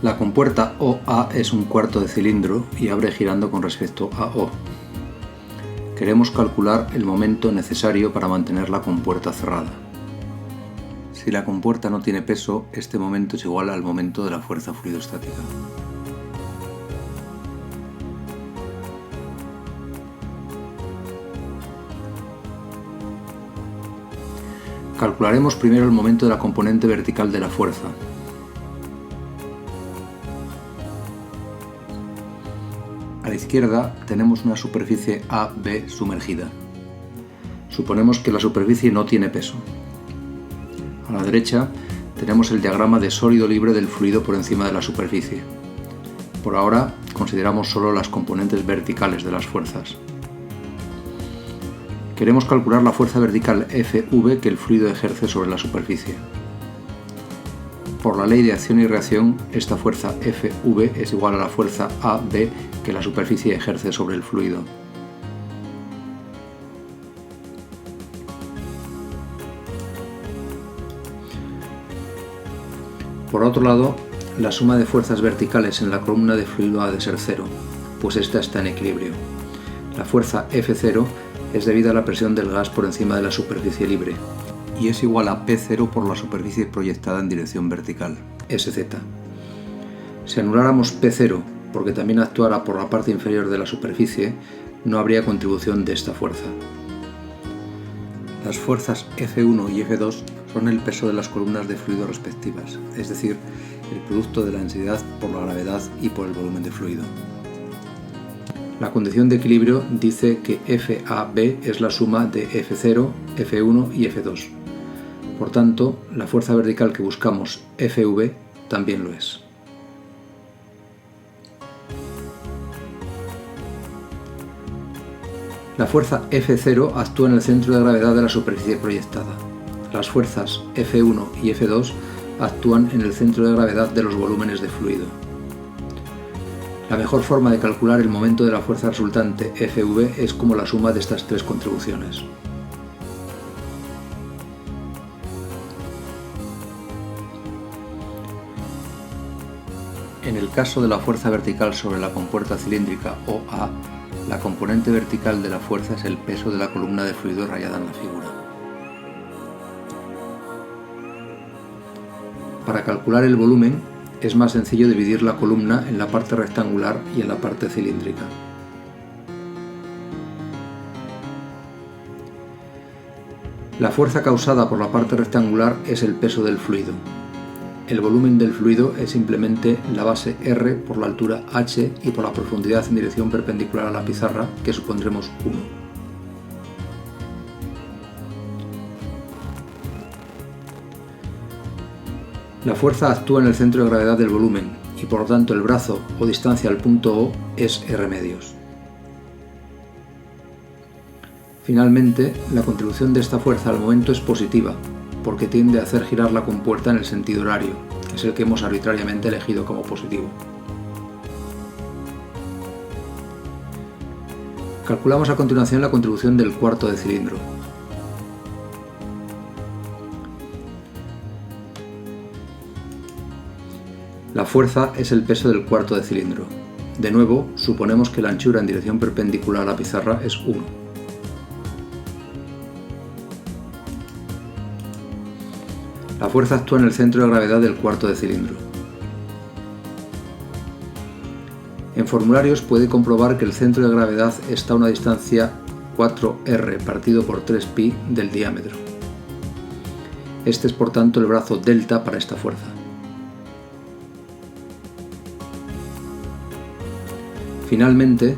La compuerta OA es un cuarto de cilindro y abre girando con respecto a O. Queremos calcular el momento necesario para mantener la compuerta cerrada. Si la compuerta no tiene peso, este momento es igual al momento de la fuerza fluidostática. Calcularemos primero el momento de la componente vertical de la fuerza. A la izquierda tenemos una superficie AB sumergida. Suponemos que la superficie no tiene peso. A la derecha tenemos el diagrama de sólido libre del fluido por encima de la superficie. Por ahora consideramos solo las componentes verticales de las fuerzas. Queremos calcular la fuerza vertical Fv que el fluido ejerce sobre la superficie. Por la ley de acción y reacción, esta fuerza Fv es igual a la fuerza AB que la superficie ejerce sobre el fluido. Por otro lado, la suma de fuerzas verticales en la columna de fluido ha de ser cero, pues esta está en equilibrio. La fuerza F0 es debida a la presión del gas por encima de la superficie libre y es igual a P0 por la superficie proyectada en dirección vertical, SZ. Si anuláramos P0 porque también actuara por la parte inferior de la superficie, no habría contribución de esta fuerza. Las fuerzas F1 y F2 son el peso de las columnas de fluido respectivas, es decir, el producto de la densidad por la gravedad y por el volumen de fluido. La condición de equilibrio dice que FAB es la suma de F0, F1 y F2. Por tanto, la fuerza vertical que buscamos, FV, también lo es. La fuerza F0 actúa en el centro de gravedad de la superficie proyectada. Las fuerzas F1 y F2 actúan en el centro de gravedad de los volúmenes de fluido. La mejor forma de calcular el momento de la fuerza resultante Fv es como la suma de estas tres contribuciones. En el caso de la fuerza vertical sobre la compuerta cilíndrica OA, la componente vertical de la fuerza es el peso de la columna de fluido rayada en la figura. Para calcular el volumen, es más sencillo dividir la columna en la parte rectangular y en la parte cilíndrica. La fuerza causada por la parte rectangular es el peso del fluido. El volumen del fluido es simplemente la base R por la altura h y por la profundidad en dirección perpendicular a la pizarra, que supondremos 1. La fuerza actúa en el centro de gravedad del volumen y por lo tanto el brazo o distancia al punto O es R medios. Finalmente, la contribución de esta fuerza al momento es positiva, porque tiende a hacer girar la compuerta en el sentido horario, que es el que hemos arbitrariamente elegido como positivo. Calculamos a continuación la contribución del cuarto de cilindro. La fuerza es el peso del cuarto de cilindro. De nuevo, suponemos que la anchura en dirección perpendicular a la pizarra es 1. La fuerza actúa en el centro de gravedad del cuarto de cilindro. En formularios puede comprobar que el centro de gravedad está a una distancia 4r partido por 3pi del diámetro. Este es por tanto el brazo delta para esta fuerza. Finalmente,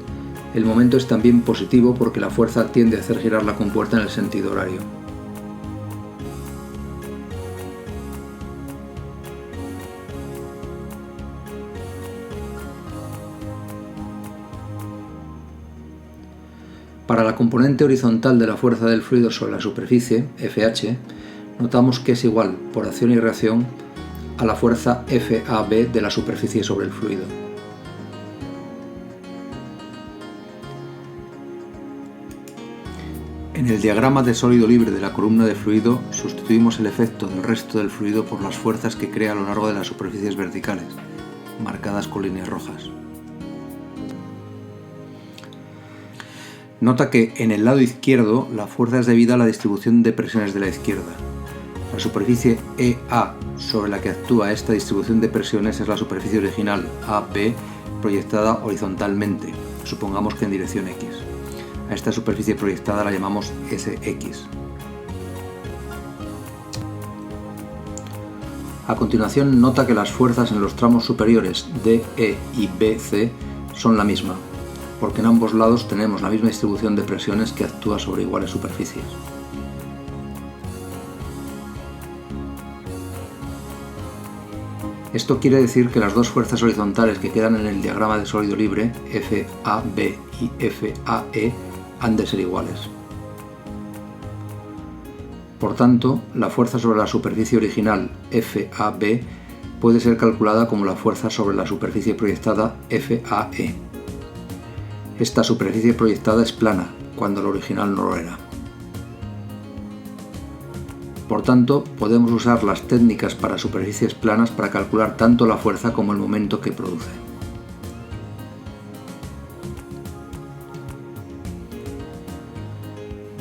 el momento es también positivo porque la fuerza tiende a hacer girar la compuerta en el sentido horario. Para la componente horizontal de la fuerza del fluido sobre la superficie, Fh, notamos que es igual, por acción y reacción, a la fuerza Fab de la superficie sobre el fluido. En el diagrama de sólido libre de la columna de fluido sustituimos el efecto del resto del fluido por las fuerzas que crea a lo largo de las superficies verticales, marcadas con líneas rojas. Nota que en el lado izquierdo la fuerza es debida a la distribución de presiones de la izquierda. La superficie EA sobre la que actúa esta distribución de presiones es la superficie original AB proyectada horizontalmente, supongamos que en dirección X. A esta superficie proyectada la llamamos SX. A continuación, nota que las fuerzas en los tramos superiores DE y BC son la misma, porque en ambos lados tenemos la misma distribución de presiones que actúa sobre iguales superficies. Esto quiere decir que las dos fuerzas horizontales que quedan en el diagrama de sólido libre, FAB y FAE, han de ser iguales. Por tanto, la fuerza sobre la superficie original, FAB, puede ser calculada como la fuerza sobre la superficie proyectada, FAE. Esta superficie proyectada es plana, cuando la original no lo era. Por tanto, podemos usar las técnicas para superficies planas para calcular tanto la fuerza como el momento que produce.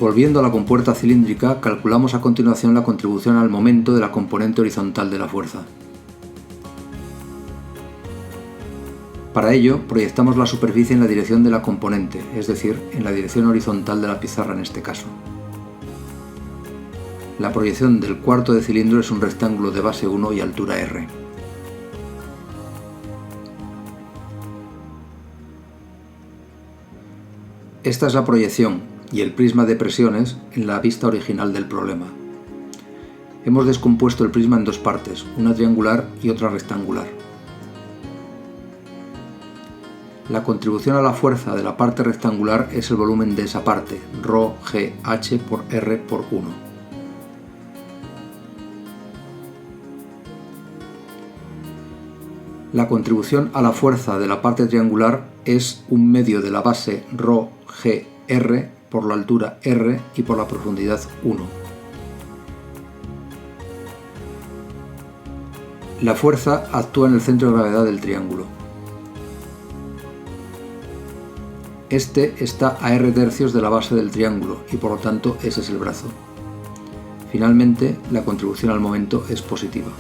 Volviendo a la compuerta cilíndrica, calculamos a continuación la contribución al momento de la componente horizontal de la fuerza. Para ello, proyectamos la superficie en la dirección de la componente, es decir, en la dirección horizontal de la pizarra en este caso. La proyección del cuarto de cilindro es un rectángulo de base 1 y altura R. Esta es la proyección y el prisma de presiones en la vista original del problema. Hemos descompuesto el prisma en dos partes, una triangular y otra rectangular. La contribución a la fuerza de la parte rectangular es el volumen de esa parte, ρgh por R por 1. La contribución a la fuerza de la parte triangular es un medio de la base ρgr por la altura R y por la profundidad 1. La fuerza actúa en el centro de gravedad del triángulo. Este está a R tercios de la base del triángulo y por lo tanto ese es el brazo. Finalmente, la contribución al momento es positiva.